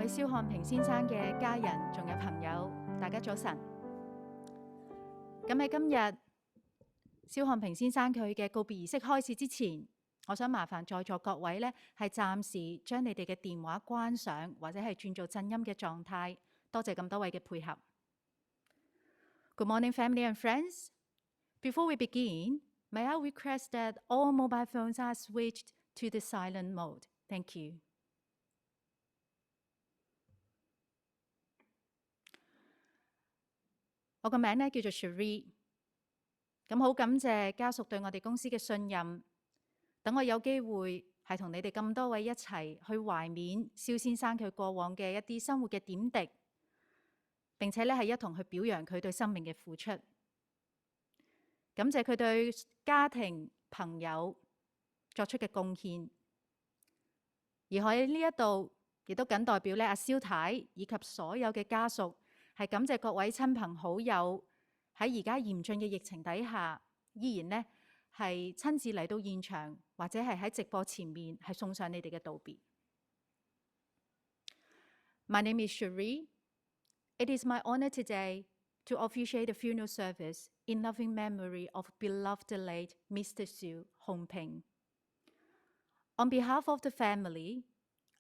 位蕭漢平先生嘅家人仲有朋友，大家早晨。咁喺今日蕭漢平先生佢嘅告別儀式開始之前，我想麻煩在座各位呢，係暫時將你哋嘅電話關上，或者係轉做靜音嘅狀態。多謝咁多位嘅配合。Good morning, family and friends. Before we begin, may I request that all mobile phones are switched to the silent mode. Thank you. 我個名呢叫做 Cherished， 咁好感謝家屬對我哋公司嘅信任，等我有機會係同你哋咁多位一齊去懷緬蕭先生佢過往嘅一啲生活嘅點滴，並且咧係一同去表揚佢對生命嘅付出，感謝佢對家庭朋友作出嘅貢獻。而喺呢一度亦都僅代表咧阿蕭太以及所有嘅家屬，係感謝各位親朋好友喺而家嚴峻嘅疫情底下，依然呢係親自嚟到現場，或者係喺直播前面係送上你哋嘅道別。My name is Cherished. It is my honor today to officiate the funeral service in loving memory of beloved late Mr. Hon Ping. On behalf of the family,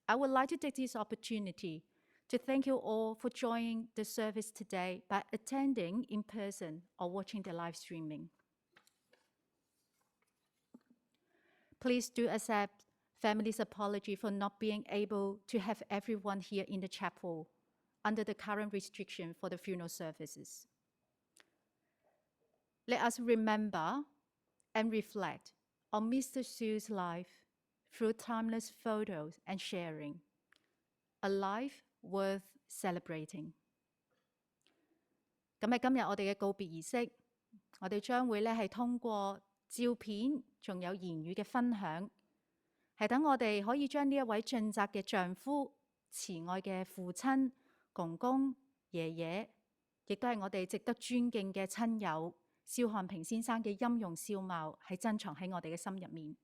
I would like to take this opportunity to thank you all for joining the service today by attending in person or watching the live streaming. Please do accept family's apology for not being able to have everyone here in the chapel under the current restriction for the funeral services. Let us remember and reflect on Mr. Siu's life through timeless photos and sharing, a life worth celebrating. 咁喺今日我哋嘅告別儀式，我哋將會咧係通過照片，仲有言語嘅分享，係等我哋可以將呢一位盡責嘅丈夫、慈愛嘅父親、公公、爺爺，亦都係我哋值得尊敬嘅親友蕭漢平先生嘅音容笑貌，係珍藏喺我哋嘅心入面。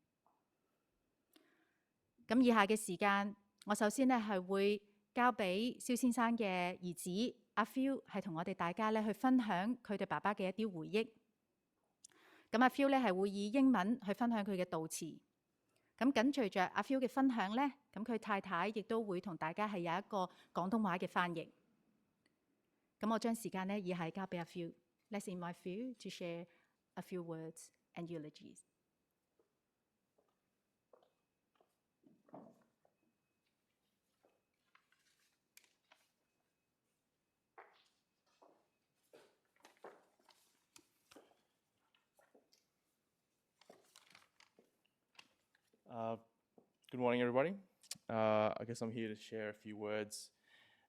咁以下嘅時間，我首先咧係會交俾蕭先生嘅兒子阿 Phil 係同我哋大家咧去分享佢哋爸爸嘅一啲回憶。咁阿 Phil 咧係會以英文去分享佢嘅悼詞。咁緊隨着阿 Phil 嘅分享咧，咁佢太太亦都會同大家係有一個廣東話嘅翻譯。咁我將時間咧以下交俾阿 Phil。Let's invite Phil to share a few words and eulogies. Good morning, everybody. I guess I'm here to share a few words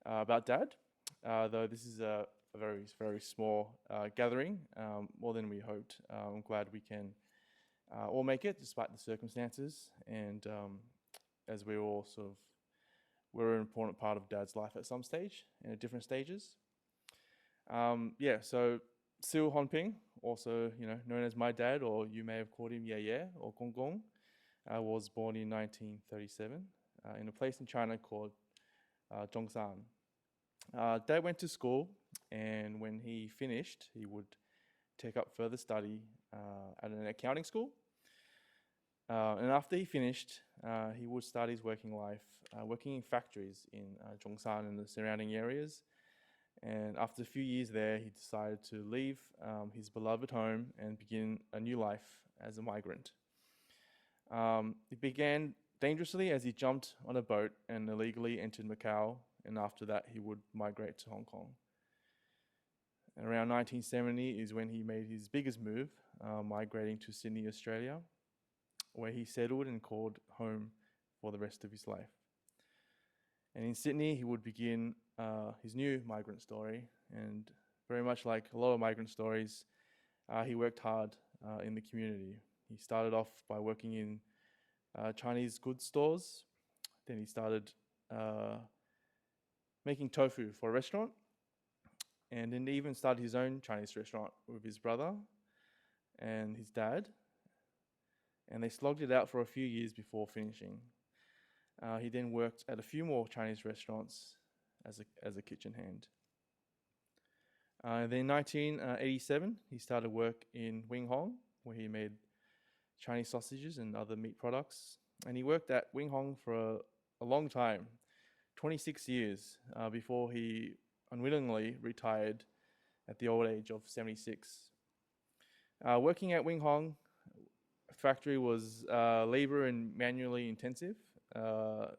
about Dad, though this is a very, very small gathering, more than we hoped. I'm glad we can all make it despite the circumstances, and as we're all we're an important part of Dad's life at some stage and at different stages. So Sebastian Hon Ping, also known as my dad, or you may have called him Ye or Gong Gong, was born in 1937 in a place in China called Zhongshan. Dad went to school, and when he finished, he would take up further study at an accounting school. And after he finished, he would start his working life working in factories in Zhongshan and the surrounding areas. And after a few years there, he decided to leave his beloved home and begin a new life as a migrant. It began dangerously as he jumped on a boat and illegally entered Macau, and after that he would migrate to Hong Kong. And around 1970 is when he made his biggest move, migrating to Sydney, Australia, where he settled and called home for the rest of his life. And in Sydney, he would begin his new migrant story, and very much like a lot of migrant stories, he worked hard in the community. He started off by working in Chinese goods stores. Then he started making tofu for a restaurant, and then even started his own Chinese restaurant with his brother and his dad. And they slogged it out for a few years before finishing. He then worked at a few more Chinese restaurants as a kitchen hand. Then in 1987, he started work in Wing Hong, where he made Chinese sausages and other meat products. And he worked at Wing Hong for a long time, 26 years, before he unwittingly retired at the old age of 76. Working at Wing Hong factory was labor and manually intensive, a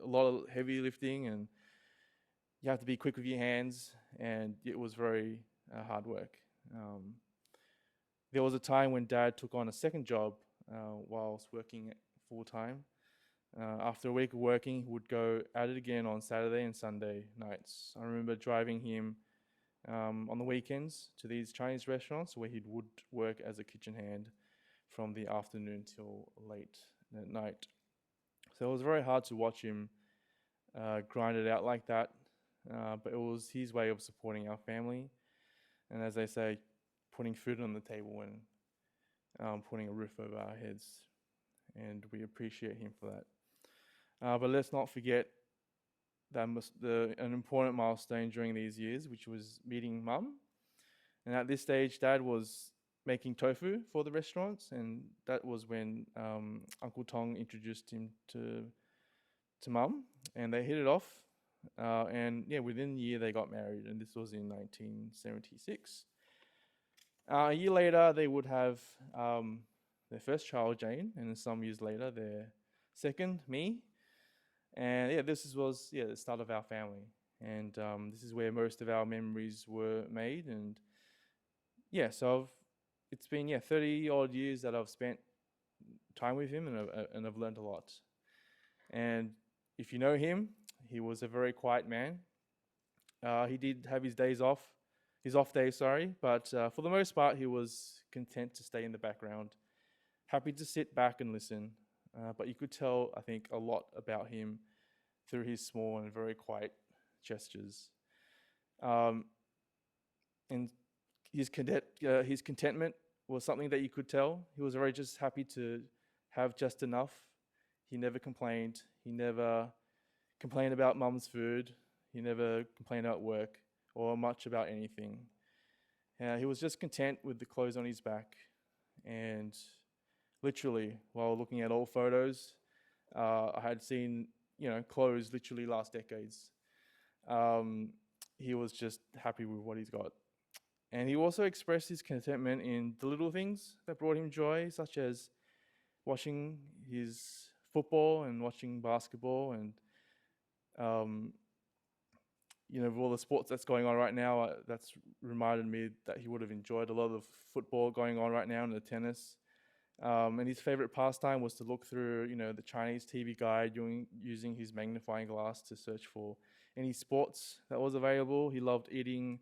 lot of heavy lifting, and you have to be quick with your hands, and it was very hard work. There was a time when Dad took on a second job whilst working full-time. After a week of working, he would go at it again on Saturday and Sunday nights. I remember driving him on the weekends to these Chinese restaurants where he would work as a kitchen hand from the afternoon till late at night. So it was very hard to watch him grind it out like that, but it was his way of supporting our family, and as they say, putting food on the table and putting a roof over our heads, and we appreciate him for that. But let's not forget that an important milestone during these years, which was meeting Mum. And at this stage, Dad was making tofu for the restaurants, and that was when Uncle Tong introduced him to Mum, and they hit it off. And yeah, within a year they got married, and this was in 1976. A year later, they would have their first child, Jane, and then some years later, their second, me. And yeah, this was the start of our family, and this is where most of our memories were made. And yeah, so it's been 30 odd years that I've spent time with him, and I've learned a lot. And if you know him, he was a very quiet man. He did have his off days, but for the most part, he was content to stay in the background, happy to sit back and listen. But you could tell, I think, a lot about him through his small and very quiet gestures. And his contentment was something that you could tell. He was very just happy to have just enough. He never complained. He never complained about Mum's food. He never complained about work or much about anything. He was just content with the clothes on his back. And literally, while looking at old photos, I had seen, clothes literally last decades. He was just happy with what he's got. And he also expressed his contentment in the little things that brought him joy, such as watching his football and watching basketball, and with all the sports that's going on right now, that's reminded me that he would have enjoyed a lot of football going on right now and the tennis. And his favorite pastime was to look through, the Chinese TV guide, using his magnifying glass to search for any sports that was available. He loved eating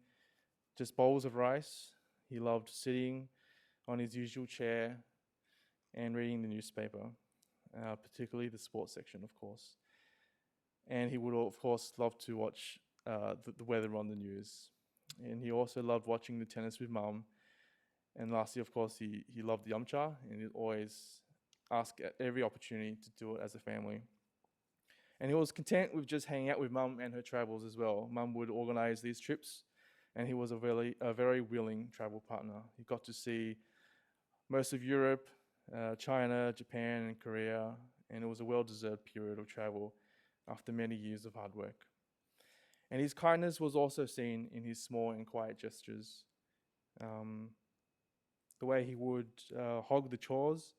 just bowls of rice. He loved sitting on his usual chair and reading the newspaper, particularly the sports section, of course. And he would, of course, love to watch the weather on the news. And he also loved watching the tennis with Mum. And lastly, of course, he loved the yumcha, and he'd always ask at every opportunity to do it as a family. And he was content with just hanging out with Mum and her travels as well. Mum would organize these trips, and he was a very willing travel partner. He got to see most of Europe, China, Japan, and Korea, and it was a well-deserved period of travel after many years of hard work. And his kindness was also seen in his small and quiet gestures. The way he would hog the chores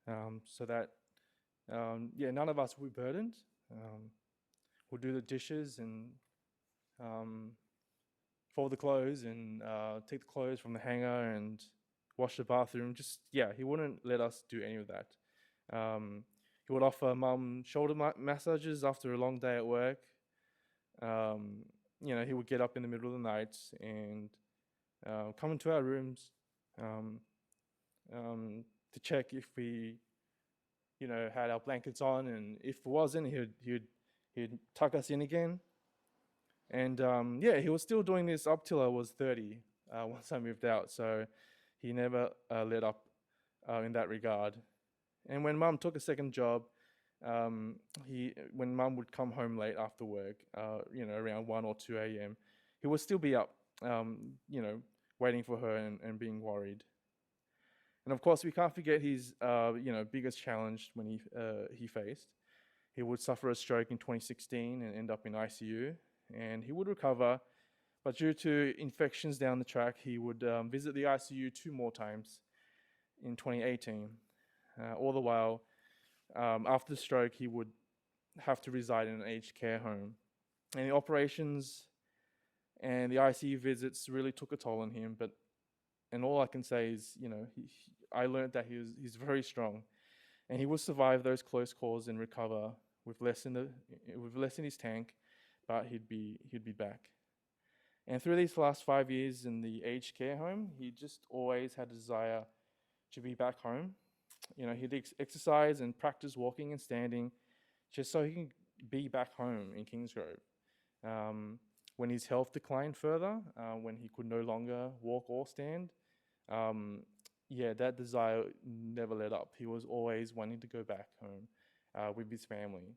so that none of us would be burdened. We'll do the dishes and fold the clothes and take the clothes from the hanger and wash the bathroom. He wouldn't let us do any of that. He would offer Mum shoulder massages after a long day at work. He would get up in the middle of the night and come into our rooms to check if we, had our blankets on, and if it wasn't, he'd tuck us in again. And he was still doing this up till I was 30 once I moved out, so he never let up in that regard. And when Mum took a second job, when Mum would come home late after work, around 1 or 2 a.m., he would still be up, waiting for her and being worried. And of course, we can't forget his, biggest challenge when he faced. He would suffer a stroke in 2016 and end up in ICU, and he would recover, but due to infections down the track, he would visit the ICU 2 more times in 2018. All the while, after the stroke, he would have to reside in an aged care home. And the operations and the ICU visits really took a toll on him, and all I can say is, I learned that he's very strong, and he will survive those close calls and recover with less in his tank, but he'd be back. And through these last 5 years in the aged care home, he just always had a desire to be back home. He'd exercise and practice walking and standing just so he can be back home in Kingsgrove. When his health declined further, when he could no longer walk or stand, that desire never let up. He was always wanting to go back home with his family,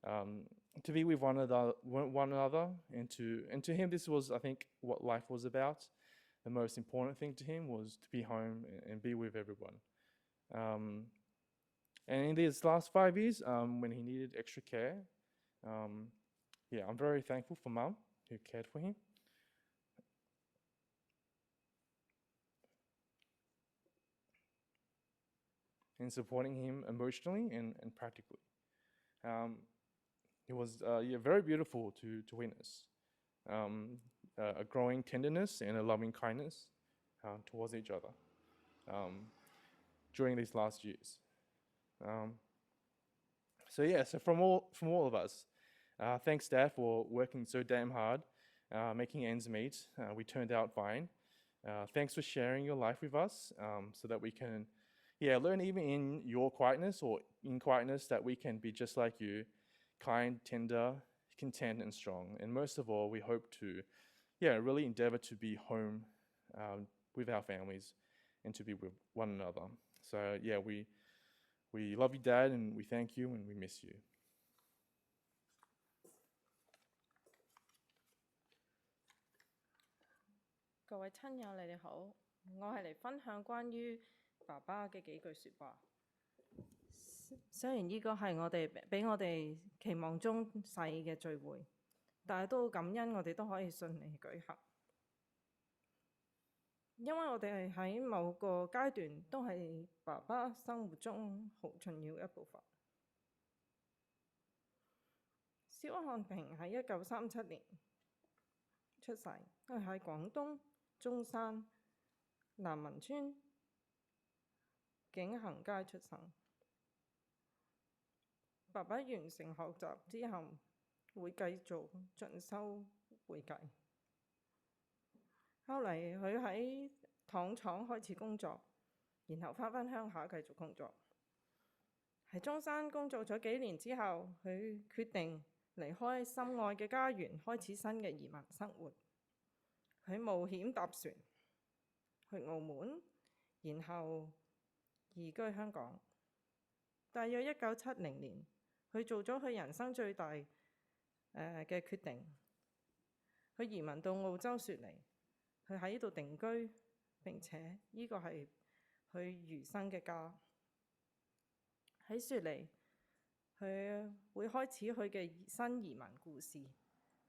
to be with one another, and to him, this was, I think, what life was about. The most important thing to him was to be home and be with everyone. And in these last 5 years, when he needed extra care, I'm very thankful for Mum, who cared for him. And supporting him emotionally and practically. It was very beautiful to witness. A growing tenderness and a loving kindness towards each other during these last years. So from all of us, thanks Dad for working so damn hard, making ends meet. We turned out fine. Thanks for sharing your life with us, so that we can learn even in your quietness or in quietness that we can be just like you, kind, tender, content and strong. And most of all, we hope to really endeavor to be home with our families and to be with one another. So we love you, Dad, and we thank you and we miss you. 各位親友，你哋好，我係嚟分享關於爸爸嘅幾句説話。雖然呢個係我哋比我哋期望中細嘅聚會，但係都好感恩我哋都可以順利舉行，因為我哋喺某個階段都係爸爸生活中好重要嘅一部分。蕭漢平喺1937年出世，佢喺廣東中山南文村景行街出生。爸爸完成學習之後，會繼續進修會計。後嚟佢喺糖廠開始工作，然後返鄉下繼續工作。喺中山工作咗幾年之後，佢決定離開心愛嘅家園，開始新嘅移民生活。佢冒險搭船去澳門，然後移居香港。大約1970年，佢做咗佢人生最大嘅決定。佢移民到澳洲雪梨，佢喺呢度定居，並且呢個係佢餘生嘅家。喺雪梨，佢會開始佢嘅新移民故事，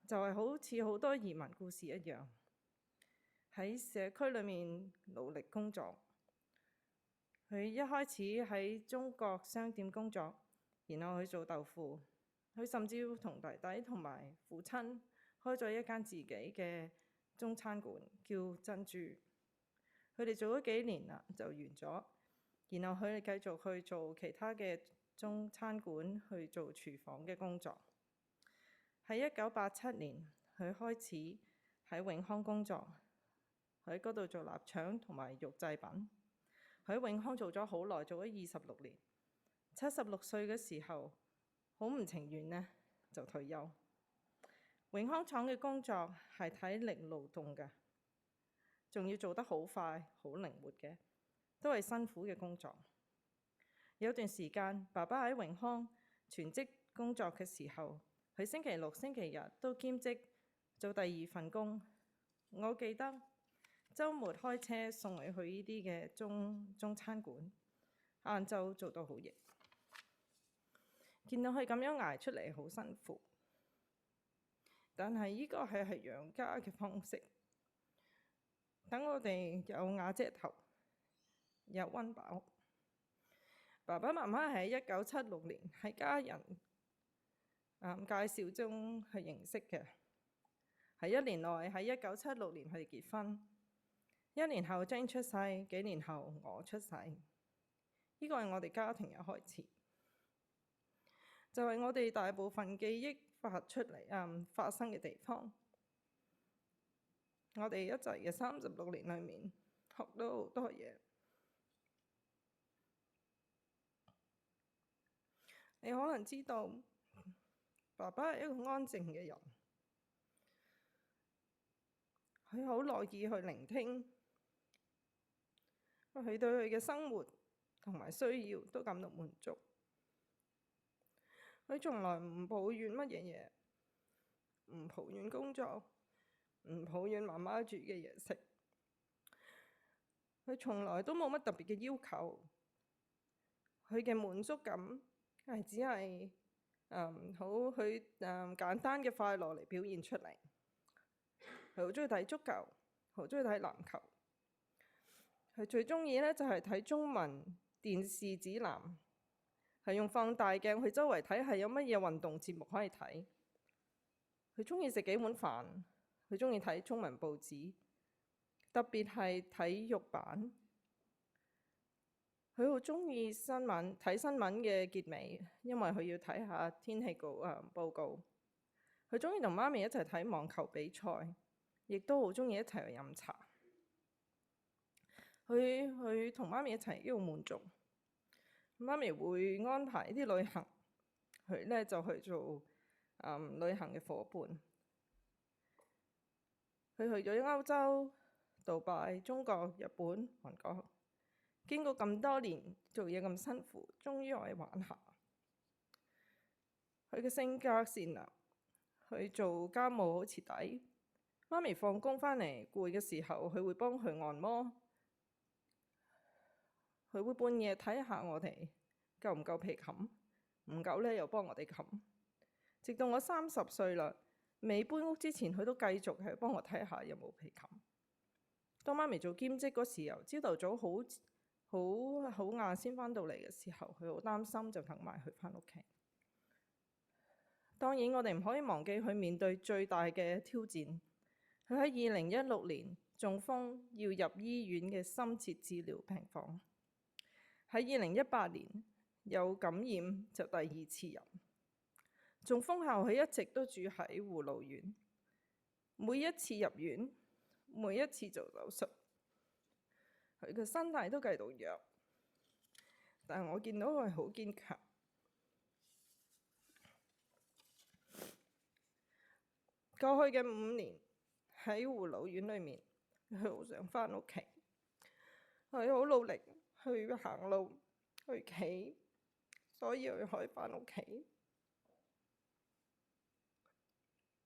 就係好似好多移民故事一樣。喺社區裏面努力工作。佢一開始喺中國商店工作，然後去做豆腐。佢甚至要同弟弟同埋父親開咗一間自己嘅中餐館，叫珍珠。佢哋做咗幾年啦，就完咗。然後佢哋繼續去做其他嘅中餐館，去做廚房嘅工作。喺1987年，佢開始喺永康工作。喺嗰度做臘腸同埋肉製品。佢喺永康做咗好耐，做咗26年。76歲嘅時候，好唔情願呢，就退休。永康廠嘅工作係體力勞動嘅，仲要做得好快、好靈活嘅，都係辛苦嘅工作。有段時間，爸爸喺永康全職工作嘅時候，佢星期六、星期日都兼職做第二份工。我記得週末開車送佢去呢啲嘅中餐館，晏晝做到好夜。見到佢咁樣捱出嚟好辛苦，但係呢個係養家嘅方式。等我哋有瓦遮頭，有溫飽。爸爸媽媽喺1976年喺家人介紹中去認識嘅，喺1年內喺1976年佢哋結婚。1年後 Jane 出世，幾年後我出世。呢個係我哋家庭嘅開始，就係我哋大部分記憶發生嘅地方。我哋一齊嘅36年裏面，學到好多嘢。你可能知道，爸爸係一個安靜嘅人，佢好樂意去聆聽，佢對佢嘅生活同埋需要都感到滿足。佢從來唔抱怨乜嘢嘢，唔抱怨工作，唔抱怨媽媽煮嘅嘢食。佢從來都冇乜特別嘅要求，佢嘅滿足感係只係簡單嘅快樂嚟表現出嚟。佢好中意睇足球，好中意睇籃球。佢最中意咧就係睇中文電視指南，係用放大鏡去周圍睇下有乜嘢運動節目可以睇。佢中意食幾碗飯，佢中意睇中文報紙，特別係體育版。佢好中意睇新聞嘅結尾，因為佢要睇下天氣報告。佢中意同媽咪一齊睇網球比賽，亦都好中意一齊去飲茶。佢同媽咪一齊都好滿足。媽咪會安排啲旅行，佢咧就去做旅行嘅夥伴。佢去咗歐洲、杜拜、中國、日本、韓國。經過咁多年做嘢咁辛苦，終於可以玩下。佢嘅性格善良，佢做家務好徹底。媽咪放工返嚟攰嘅時候，佢會幫佢按摩。佢會半夜睇下我哋夠唔夠被冚，唔夠咧又幫我哋冚。直到我30歲啦，未搬屋之前，佢都繼續係幫我睇下有冇被冚。當媽咪做兼職嗰時候，朝頭早好晏先返到嚟嘅時候，佢好擔心，就等埋佢返屋企。當然我哋唔可以忘記佢面對最大嘅挑戰。佢喺2016年中風要入醫院嘅深切治療病房。喺2018年有感染就第2次入。中風後佢一直都住喺護老院，每一次入院，每一次做手術，佢嘅身體都繼續弱，但我見到佢好堅強。過去嘅5年喺護老院裏面，佢好想返屋企，佢好努力去行路、去企，所以佢可以返屋企。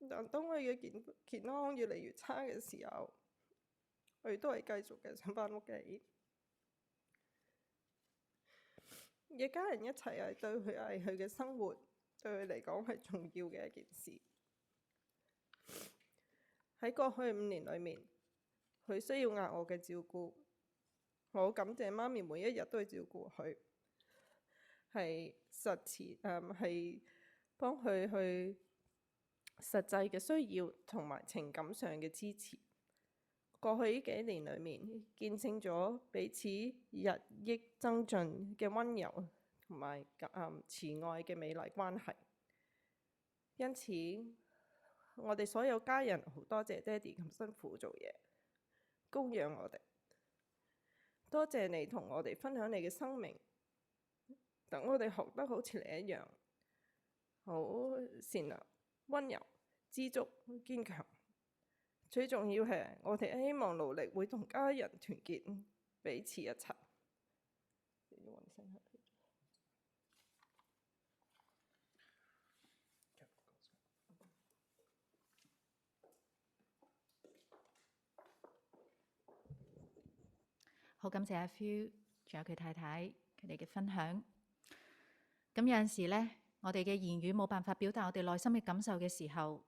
但當佢嘅健康越嚟越差嘅時候，佢都係繼續嘅想返屋企。一家人一齊係對佢嘅生活，對佢嚟講係重要嘅一件事。喺過去5年裏面，佢需要額外嘅照顧。我好感謝媽咪每一日都去照顧佢，係幫佢去實際嘅需要同埋情感上嘅支持。過去呢幾年裏面，見證咗彼此日益增進嘅溫柔同埋慈愛嘅美麗關係。因此，我哋所有家人好多謝爹哋咁辛苦做嘢，供養我哋。多謝你同我哋分享你嘅生命，等我哋學得好似你一樣，好善良、溫柔、知足、堅強。最重要係我哋希望努力會同家人團結，彼此一齊。好感謝阿 Phil， 仲有佢太太佢哋嘅分享。咁有陣時呢，我哋嘅言語冇辦法表達我哋內心嘅感受嘅時候，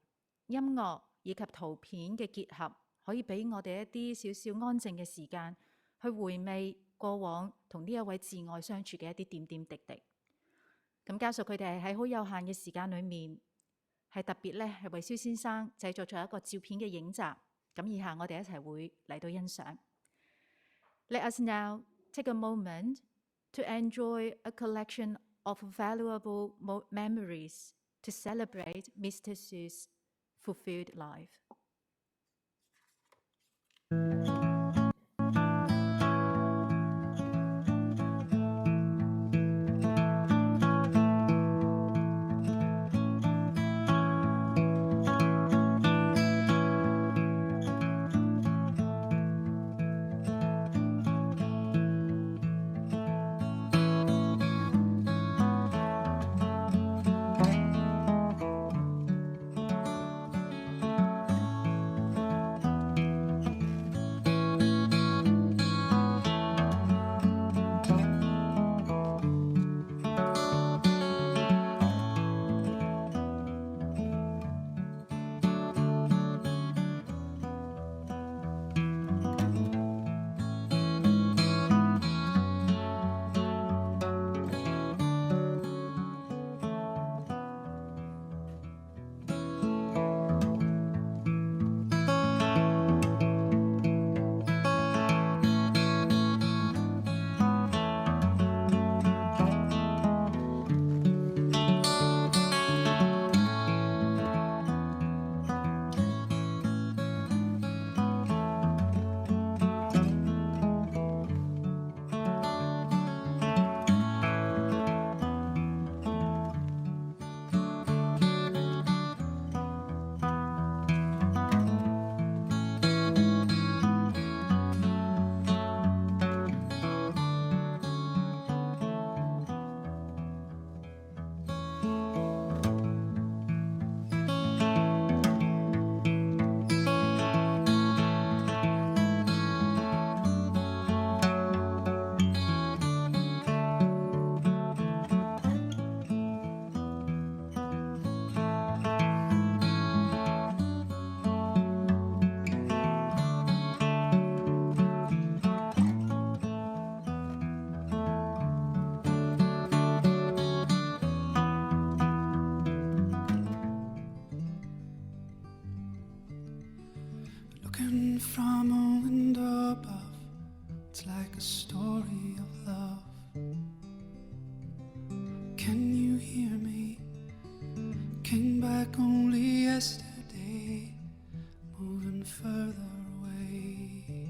音樂以及圖片嘅結合，可以俾我哋一啲少少安靜嘅時間，去回味過往同呢一位摯愛相處嘅一啲點點滴滴。咁家屬佢哋係喺好有限嘅時間裏面，係特別咧係為蕭先生製作咗一個照片嘅影集。咁以下我哋一齊會嚟到欣賞。Let us now take a moment to enjoy a collection of valuable memories to celebrate Mr. SIU's fulfilled life. Looking from a window above, it's like a story of love. Can you hear me? Came back only yesterday, moving further away.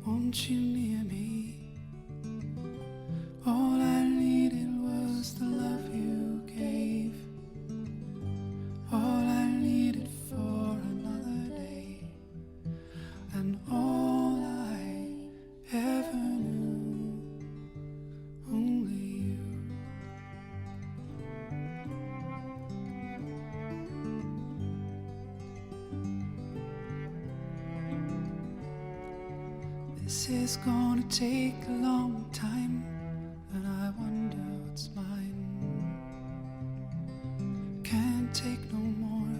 Won't you near me? All I needed was the love you gave. All I needed for another day, and all I ever knew, only you. This is gonna take a long time, and I wonder what's mine. Can't take no more.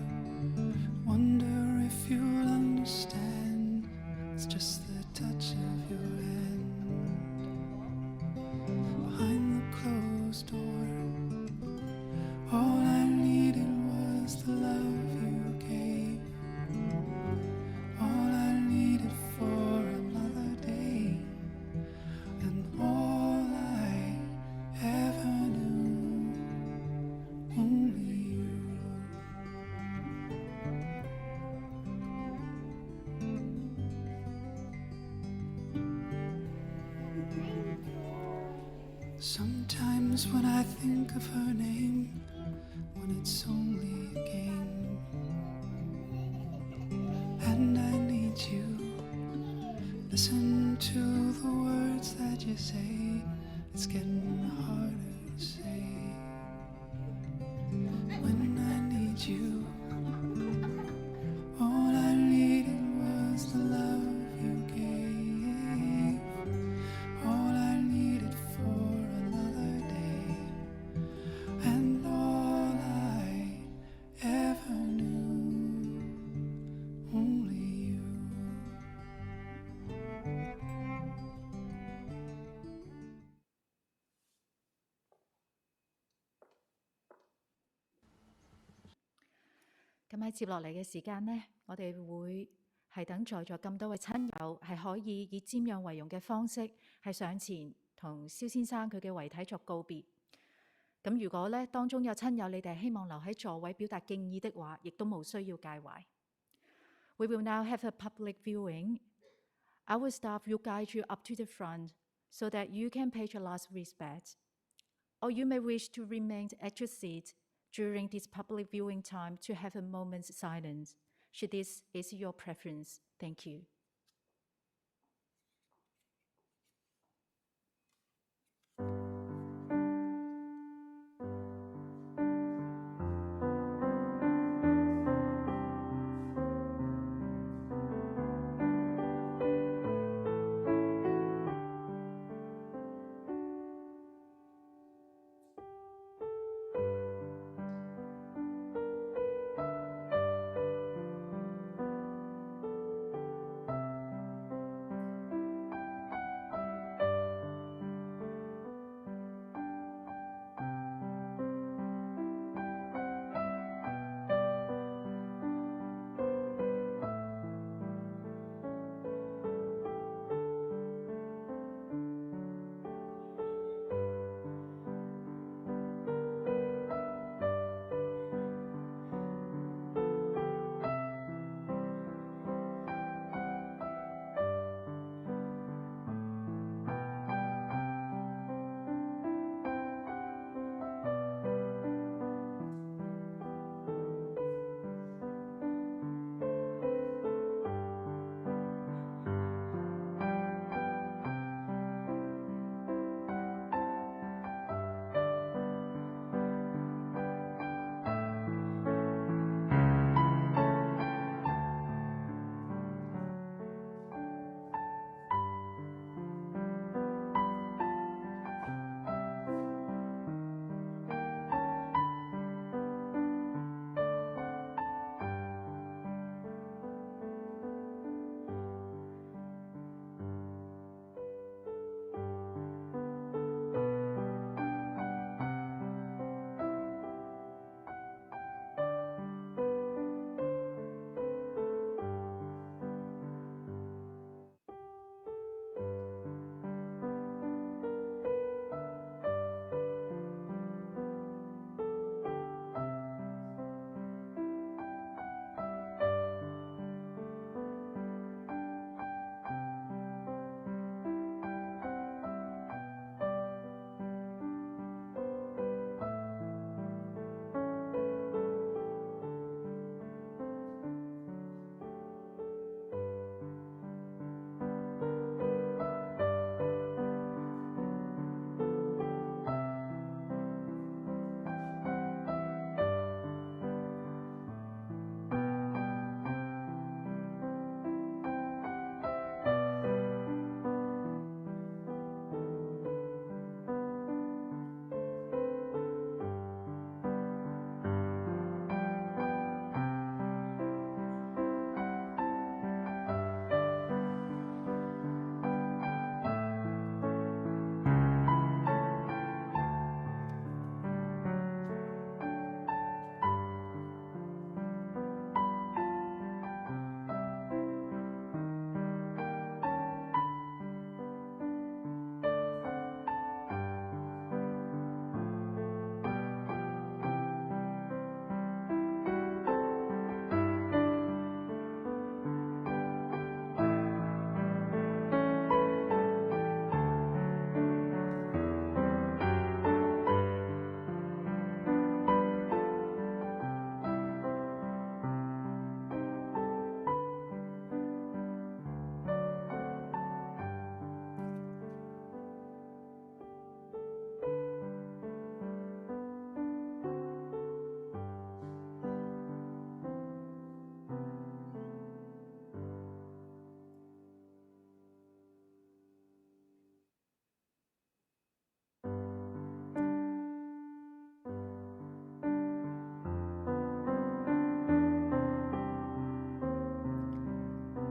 Wonder if you'll understand. It's just the touch of your hand behind the closed door. All I needed was the love you gave. All I needed for another day, and all I ever knew, only you. Sometimes when I think of her name, when it's only a game, and I need you, listen to the words that you say, it's getting harder to say. When I need you, all I needed was the love you gave. 咁喺接落嚟嘅時間呢，我哋會係等在座咁多位親友係可以以瞻仰遺容嘅方式係上前同蕭先生佢嘅遺體作告別。咁如果咧當中有親友你哋係希望留喺座位表達敬意的話，亦都無需要介懷。We will now have a public viewing. Our staff will guide you up to the front so that you can pay your last respect. Or you may wish to remain at your seat during this public viewing time to have a moment's silence, should this is your preference. Thank you.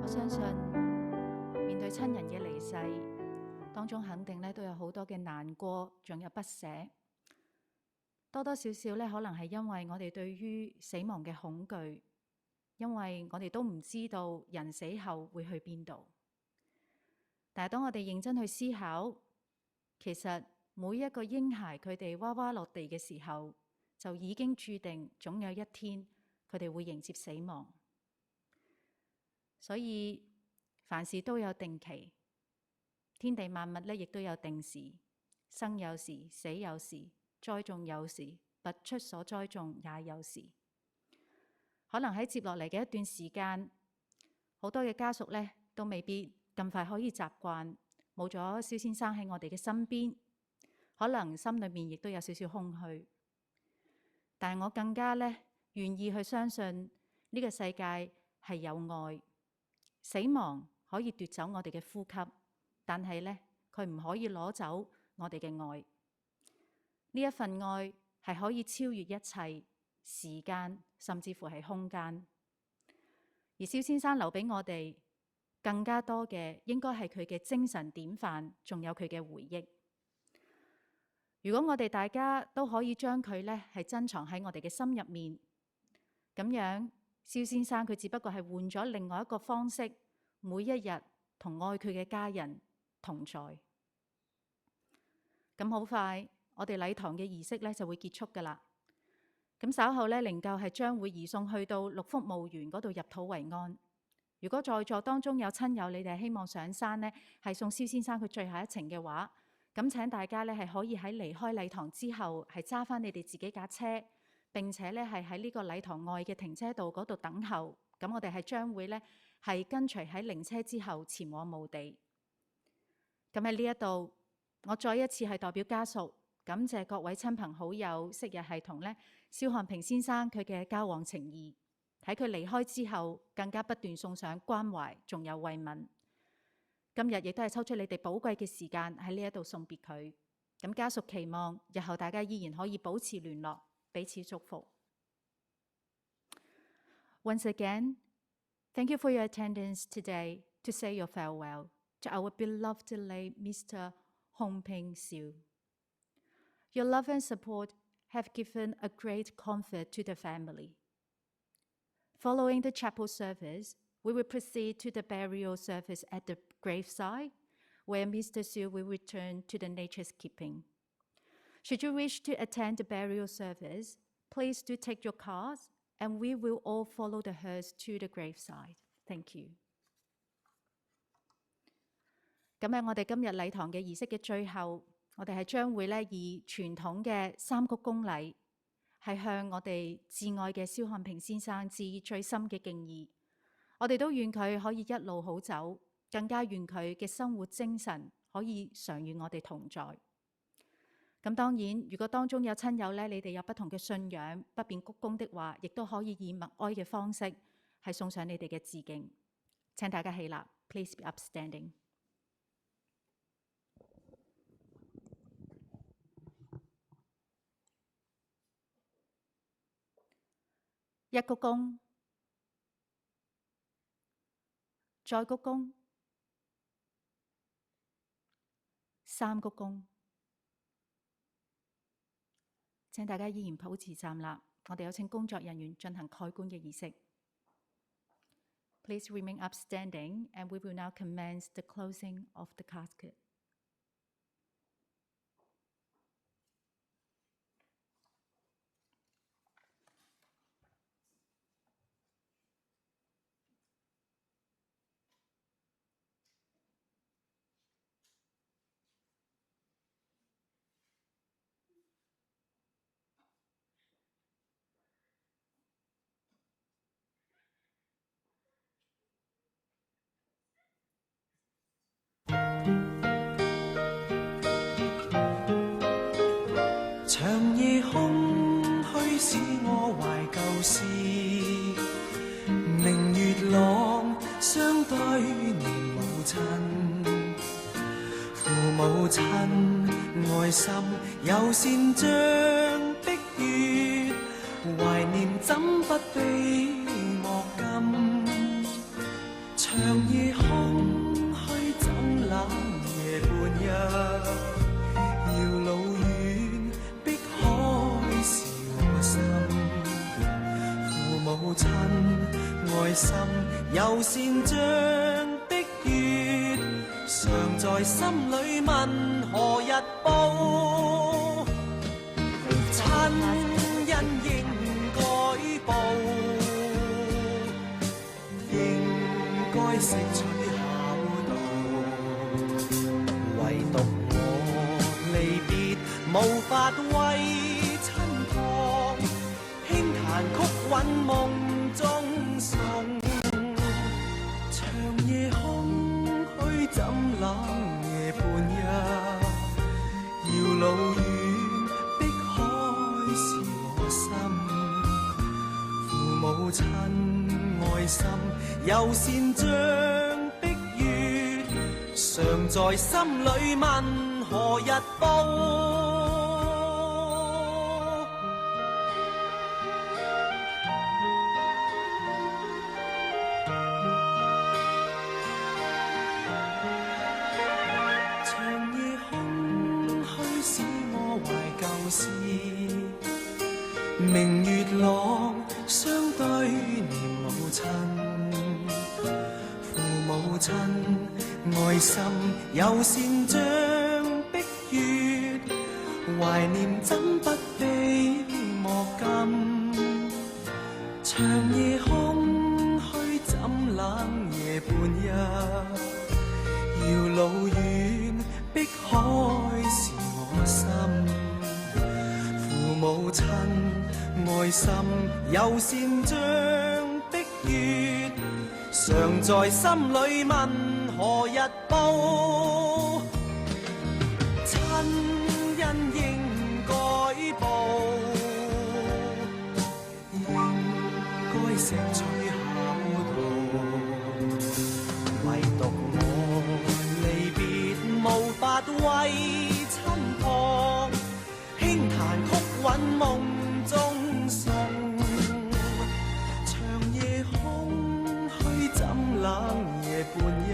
相信面對親人嘅離世，當中肯定咧都有好多嘅難過，仲有不捨。多多少少咧，可能係因為我哋對於死亡嘅恐懼，因為我哋都唔知道人死後會去邊度。但係當我哋認真去思考，其實每一個嬰孩佢哋娃娃落地嘅時候，就已經注定總有一天佢哋會迎接死亡。所以凡事都有定期，天地萬物咧亦都有定時，生有時，死有時，栽種有時，拔出所栽種也有時。可能喺接落嚟嘅一段時間，好多嘅家屬咧都未必咁快可以習慣冇咗蕭先生喺我哋嘅身邊，可能心裏面亦都有少少空虛。但係我更加咧願意去相信呢個世界係有愛，死亡可以奪走我哋嘅呼吸，但係咧佢唔可以攞走我哋嘅愛。呢一份愛係可以超越一切時間，甚至乎係空間。而蕭先生留俾我哋更加多嘅，應該係佢嘅精神典範，仲有佢嘅回憶。如果我哋大家都可以將佢咧係珍藏喺我哋嘅心入面，咁樣蕭先生佢只不過係換咗另外一個方式，每一日同愛佢嘅家人同在。咁好快，我哋禮堂嘅儀式咧就會結束㗎喇。咁稍後咧，靈柩係將會移送去到六福墓園嗰度入土為安。如果在座當中有親友，你哋希望上山呢，係送蕭先生佢最後一程嘅話，咁請大家咧係可以喺離開禮堂之後，係揸返你哋自己架車，並且咧係喺呢個禮堂外嘅停車道嗰度等候。咁我哋係將會咧係跟隨喺靈車之後前往墓地。咁喺呢一度，我再一次係代表家屬感謝各位親朋好友昔日係同咧蕭漢平先生佢嘅交往情誼，喺佢離開之後更加不斷送上關懷，仲有慰問。今日亦都係抽出你哋寶貴嘅時間喺呢一度送別佢。咁家屬期望日後大家依然可以保持聯絡，彼此祝福。Once again, thank you for your attendance today to say your farewell to our beloved late Mr Hon Ping SIU. Your love and support have given a great comfort to the family. Following the chapel service, we will proceed to the burial service at the graveside, where Mr SIU will return to the nature's keeping. Should you wish to attend the burial service, please do take your cars, and we will all follow the hearse to the graveside. Thank you. 咁喺我哋今日禮堂嘅儀式嘅最後，我哋係將會咧以傳統嘅三鞠躬禮，係向我哋摯愛嘅蕭漢平先生致以最深嘅敬意。我哋都願佢可以一路好走，更加願佢嘅生活精神可以常與我哋同在。咁當然，如果當中有親友咧，你哋有不同嘅信仰，不便鞠躬的話，亦都可以以默哀嘅方式係送上你哋嘅致敬。請大家起立 ，Please be upstanding。一鞠躬，再鞠躬，三鞠躬。請大家依然保持站立，我哋有請工作人員進行蓋棺嘅儀式。Please remain upstanding, and we will now commence the closing of the casket. 長夜空虛使我懷舊事，明月朗相對念母親，父母親愛心有善像碧月，懷念怎不悲莫禁，長夜空虛怎冷夜半日，遙路遠碧海是我心，父母親愛心友善像碧月，常在心裏問何日報？親恩應該報，應該識取孝道。唯獨我離別無法為親旁，輕彈曲韻夢中送。長夜空虛怎冷夜半日，遙路遠碧海是我心。父母親愛心友善像碧月，常在心裏問何日報？長夜空虛使我懷舊事，明月朗相對念母親。父母親愛心友善像碧月，懷念怎不悲莫禁。長夜空虛怎冷夜半日，遙路遠碧海是我心。父母親愛心友善像碧月，常在心裏問何日報？親恩應該報，應該識取孝道。唯獨我離別無法為親旁，輕彈曲韻夢中送。長夜空虛怎冷夜半日，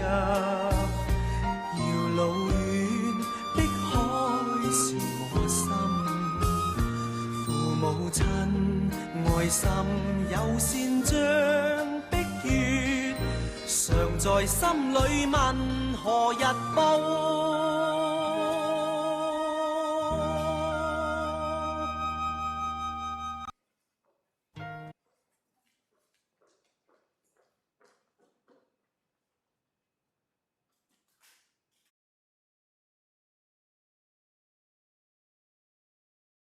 遙路遠碧海是我心。父母親愛心友善像碧月，常在心裏問何日報？